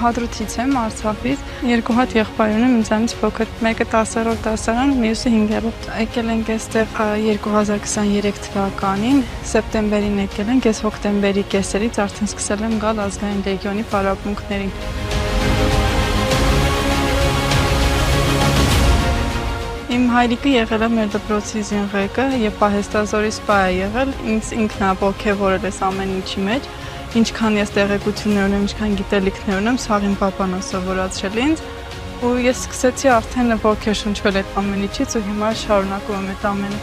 Հադրութից եմ, Արցախից։ Երկու հատ եղբայր ունեմ ինձանից փոքր։ Մեկը 10-րդ դասարան, մյուսը 5-րդ։ Եկել ենք այստեղ 2023 թվականին, սեպտեմբերին եկել ենք, ես հոկտեմբերի կեսերից արդեն սկսել եմ գալ Ազգային լեգիոնի պարապմունքներին։ Իմ հայրիկը եղել է մեր դպրոցի զինղեկը եւ պահեստազորի սպա է եղել, ինձ ինքն է ոգևորել այս ամեն ինչի մեջ, ինչքան ես տեղեկություններ ունեմ, ինչքան գիտելիքներ ունեմ, սաղ իմ պապան է սովորացրել ինձ, ու ես սկսեցի արդեն ոգեշնչվել այդ ամեն ինչից ու հիմա շարունակում եմ այդ ամենը։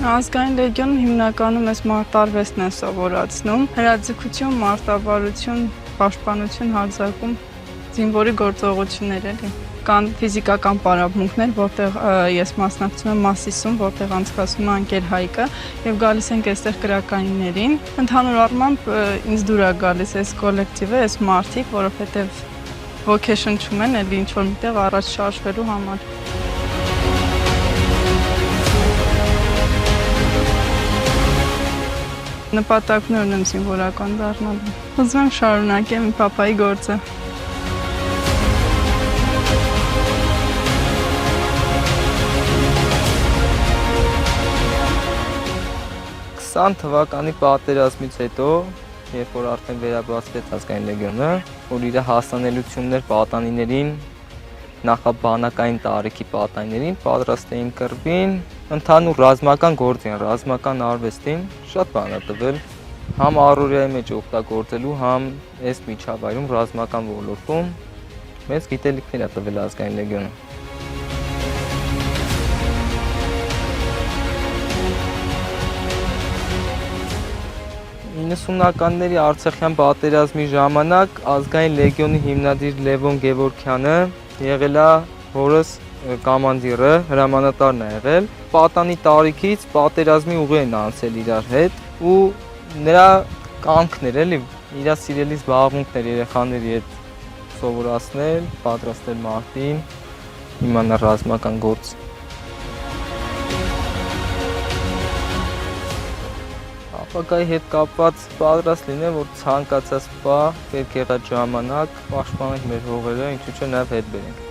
Ազգային լեգիոնում հիմնականում այս մարտարվեստն է սովորացնում, հրաձգություն, մարտավարություն, պաշտպանություն, հարձակում, զինվորի գործողություններ էլի։ Կան ֆիզիկական պարապմունքներ, որտեղ ես մասնակցում եմ Մասիսում, որտեղ անցկացնում է ընկեր Հայկը եւ գալիս ենք այստեղ կրակայիններին։ Ընդհանուր առմամբ ինձ դուր է գալիս այս կոլեկտիվը, այս մարդիկ, որովհետեւ ոգեշնչում են էլի ինչ-որ միտեղ առաջ շարժվելու համար։ Նպատակներ ունեմ զինվորական դառնալու։ Ուզում եմ շարունակեմ իմ պապայի գործը։ 20 թվականի պատերազմից հետո, երբ որ արդեն վերաբացվեց Ազգային լեգիոնը, որ իր հասանելիություններ պատանիներին, նախաբանակային տարիքի պատանիներին պատրաստ էին կռվին, ընդհանուր ռազմական գործին, ռազմական արվեստին շատ բան է տվել, համ առօրյայի մեջ օգտագործելու, համ այս միջավայրում ռազմական ոլորտում մեծ գիտելիքներ է տվել Ազգային լեգիոնը։ 90-ականների Արցախյան պատերազմի ժամանակ Ազգային լեգիոնի հիմնադիր Լևոն Գևորգյանը եղել է հորս կամանդիրը, հրամանատարն է եղել։ Պատանի տարիքից պատերազմի ուղի են անցել իրար հետ ու նրա կամքներ էլի, իր սիրելի զբաղմունքներ երեխաների հետ սովորացնել, պատրաստել մարտին, իմանալ ռազմական գործ։ Ապագայի հետ կապված պատրաստ լինեմ, որ ցանկացած բա պետք եղած ժամանակ պաշտպանենք մեր հողերը, ինչու՞ չէ նաև հետ բերենք։